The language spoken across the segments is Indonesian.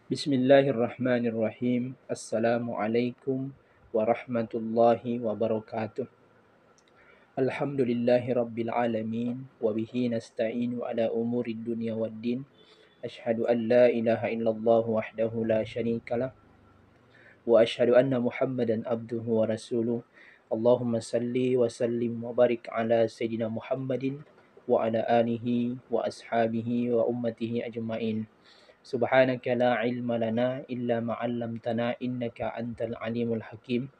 Bismillahirrahmanirrahim. Assalamualaikum warahmatullahi wabarakatuh. Alhamdulillahi rabbil alamin. Wabihi nasta'inu ala umuri dunya waddin. Ashhadu an la ilaha illallah wahdahu la syarikalah. Wa ashhadu anna muhammadan abduhu wa rasuluh. Allahumma salli wa sallim wa barik ala sayyidina Muhammadin wa ala alihi wa ashabihi wa ummatihi ajma'in. Subhanaka la ilma lana illa ma 'allamtana innaka antal alimul hakim.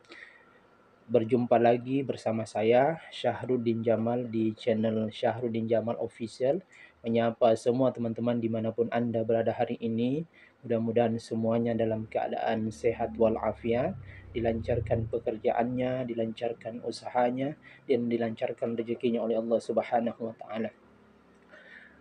Berjumpa lagi bersama saya Syahruddin Jamal di channel Syahruddin Jamal Official. Menyapa semua teman-teman dimanapun Anda berada hari ini. Mudah-mudahan semuanya dalam keadaan sehat walafiat, dilancarkan pekerjaannya, dilancarkan usahanya, dan dilancarkan rezekinya oleh Allah Subhanahu wa taala.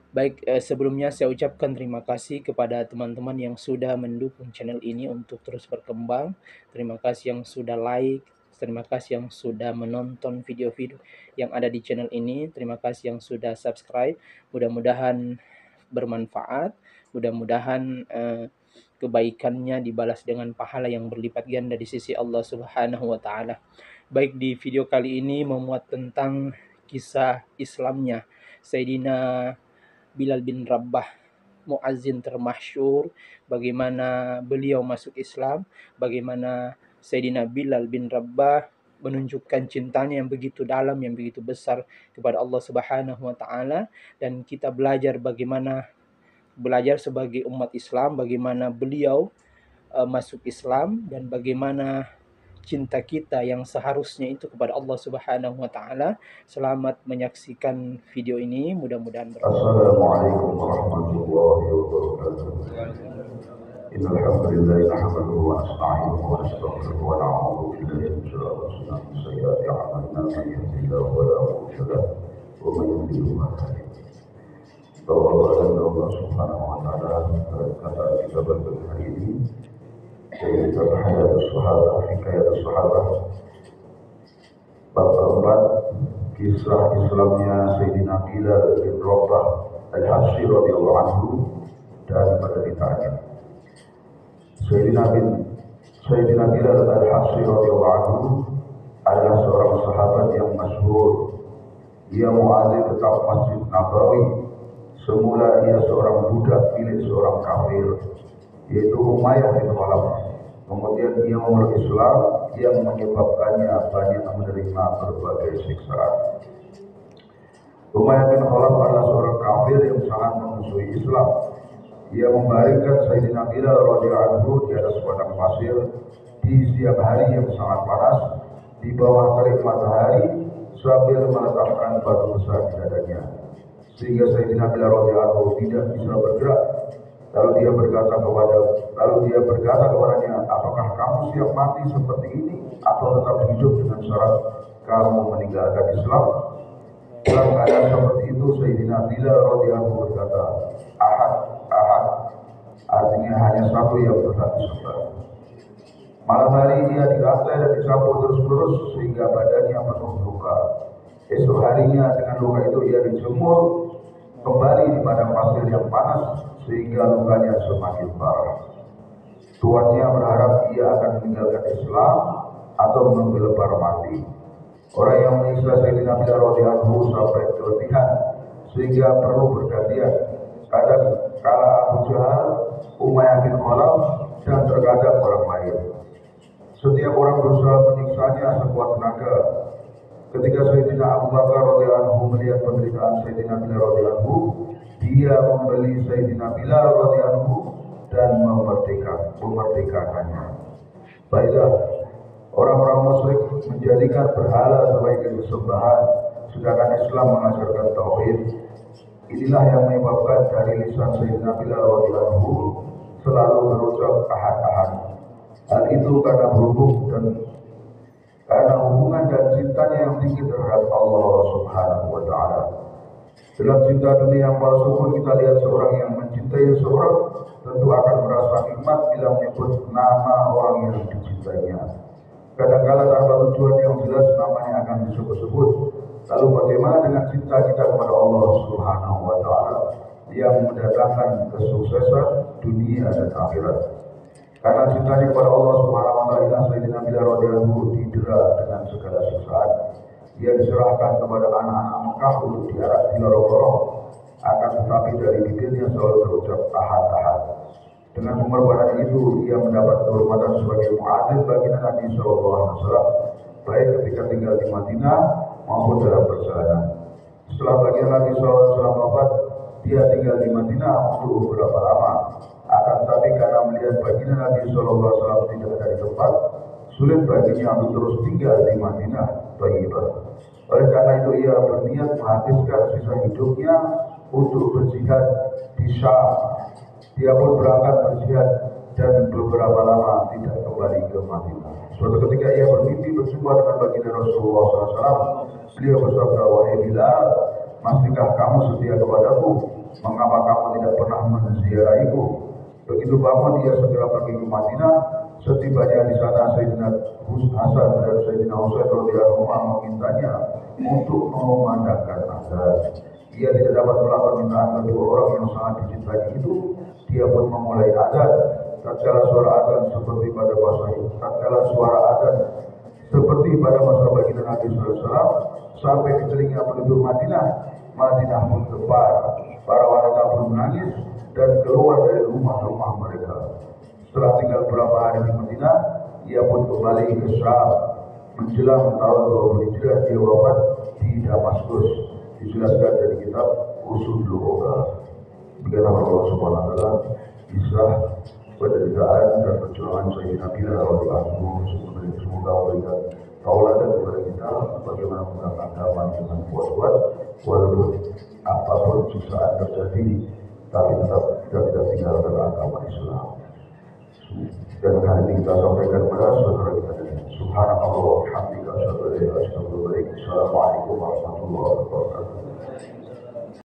Baik, sebelumnya saya ucapkan terima kasih kepada teman-teman yang sudah mendukung channel ini untuk terus berkembang. Terima kasih yang sudah like, terima kasih yang sudah menonton video-video yang ada di channel ini, terima kasih yang sudah subscribe. Mudah-mudahan bermanfaat, mudah-mudahan kebaikannya dibalas dengan pahala yang berlipat ganda di sisi Allah Subhanahu wa taala. Baik, di video kali ini memuat tentang kisah Islamnya Sayyidina Bilal bin Rabah, muazzin termasyhur, bagaimana beliau masuk Islam, bagaimana Sayyidina Bilal bin Rabah menunjukkan cintanya yang begitu dalam, yang begitu besar kepada Allah Subhanahu wa taala, dan kita belajar sebagai umat Islam bagaimana beliau masuk Islam dan bagaimana cinta kita yang seharusnya itu kepada Allah Subhanahu wa taala. Selamat menyaksikan video ini, mudah-mudahan bermanfaat. Assalamualaikum warahmatullahi wabarakatuh. Innal hamdalillah nahmaduhu wa nasta'inuhu wa nastaghfiruhu wa na'udzu billahi min shururi anfusina wa min sayyiati a'malina man yahdihillahu fala mudilla lahu wa man yudlil fala hadiya lahu. Bahwa Allah Subhanahu wa taala berkata di kitab hari ini, yaitu hadats sahabat, hikayat sahabat, bab 4, kisah Islamnya Sayyidina Bilal bin Rabah al-Habsyi radhiyallahu anhu dan penderitaannya. Sayyidina Bilal al-Habsyi radhiyallahu anhu adalah seorang sahabat yang masyhur. Ia muadzin tetap Masjid Nabawi. Semula ia seorang budak milik seorang kafir, yaitu Umayyah bin Khalaf. Kemudian ia memeluk Islam yang menyebabkannya banyak menerima berbagai siksaan. Umayyah bin Khalaf adalah seorang kafir yang sangat memusuhi Islam. Ia membaringkan Sayyidina Bilal radhiyallahu anhu di atas padang pasir di siang hari yang sangat panas di bawah terik matahari sambil meletakkan batu besar di dadanya, sehingga Sayyidina Bilal radhiyallahu anhu tidak bisa bergerak. Lalu dia berkata kepadanya, apakah kamu siap mati seperti ini atau tetap hidup dengan syarat kamu meninggalkan Islam? Dalam keadaan seperti itu, Sayyidina Bilal radhiyallahu anhu berkata, ahad, artinya hanya satu yang berhak disembah. Malam hari ia dilantai dan dicambuk terus-menerus sehingga badannya penuh luka. Esok harinya dengan luka itu ia dijemur kembali di padang pasir yang panas sehingga lukanya semakin parah. Tuannya berharap ia akan meninggalkan Islam atau menunggu lebar mati. Orang yang menyiksa Sayyidina Bilal radhiyallahu anhu sampai keletihan sehingga perlu bergantian. Kadang kala Abu Jahal, Umayyah bin Khalaf, dan terkadang orang lain. Setiap orang berusaha menyiksanya sekuat tenaga. Ketika Sayyidina Abu Bakar radhiyallahu anhu melihat penderitaan Sayyidina Bilal radhiyallahu anhu, dia membeli Sayyidina Bilal radhiyallahu anhu dan memerdekakannya. Baiklah, orang-orang musyrik menjadikan berhala sebagai sembahan, sedangkan Islam mengajarkan tauhid. Inilah yang menyebabkan dari lisan Sayyidina Bilal radhiyallahu anhu selalu berucap ahad. Hal itu karena hubungan dan cintanya yang tinggi terhadap Allah Subhanahu wa taala. Dalam cinta dunia yang palsu pun kita lihat seorang yang mencintai seorang tentu akan merasa nikmat bila menyebut nama orang yang dicintainya. Kadang-kala tanpa tujuan yang jelas namanya akan disebut-sebut. Lalu bagaimana dengan cinta kita kepada Allah Subhanahu wa taala? yang mendatangkan kesuksesan dunia dan akhirat. Karena cintanya kepada Allah Subhanahu wa taala, Sayyidina Bilal radhiyallahu didera dengan segala siksaan. Ia diserahkan kepada anak-anak Mekah untuk diarak di lorong-lorong. Akan tetapi dari bibirnya selalu terucap ahad-ahad. Dengan pengorbanan itu, ia mendapat kehormatan sebagai muadzin bagi Nabi Sallallahu Alaihi Wasallam, baik ketika tinggal di Madinah maupun dalam perjalanan. Setelah baginda Nabi Sallallahu Alaihi Wasallam wafat, dia tinggal di Madinah untuk beberapa lama. Akan tetapi karena melihat baginda Nabi Sallallahu Alaihi Wasallam tidak ada di tempat, sulit baginya untuk terus tinggal di Madinah Thayyibah. Oleh karena itu ia berniat menghabiskan sisa hidupnya untuk berjihad di Syam. Dia pun berangkat berjihad dan beberapa lama tidak kembali ke Madinah. Suatu ketika ia bermimpi berjumpa dengan baginda Rasulullah SAW. Beliau bersabda, "Wahai Bilal, masihkah kamu setia kepadaku? Mengapa kamu tidak pernah menziarahiku?" Begitu bangun dia segera pergi ke Madinah. Setibanya di sana Sayyidina Hasan dan Sayyidina Husain radhiyallahu anhu memintanya untuk memandangkan azan. Ia tidak dapat menolak permintaan kedua orang yang sangat dicintai itu. Dia pun memulai azan. Tatkala suara azan seperti pada masa baginda Nabi SAW sampai ke telinga penduduk Madinah. Madinah pun gempar. Para wanita pun menangis dan keluar dari rumah-rumah mereka. Setelah tinggal beberapa hari di Madinah, ia pun kembali ke Syam. Menjelang tahun 20 Hijriah dia wafat di Damaskus. Dijelaskan dari kitab Ushudul Ghaffar. Dikatakan Allah Subhanahu wa taala, kisah penderitaan dan perjuangan Sayyidina Bilal radhiyallahu anhu. Semoga memberikan tauladan kepada kita bagaimana menggunakan agama dengan kuat-kuat, walaupun apapun susah terjadi, tapi tetap kita tidak tinggalkan agama Islam. Dan hari ini kita sampaikan kepada saudara kita ini. Subhanallah wa bihamdika asyhadu an la ilaha illa anta astaghfiruka wa atubu ilaik. Assalamualaikum warahmatullahi wabarakatuh.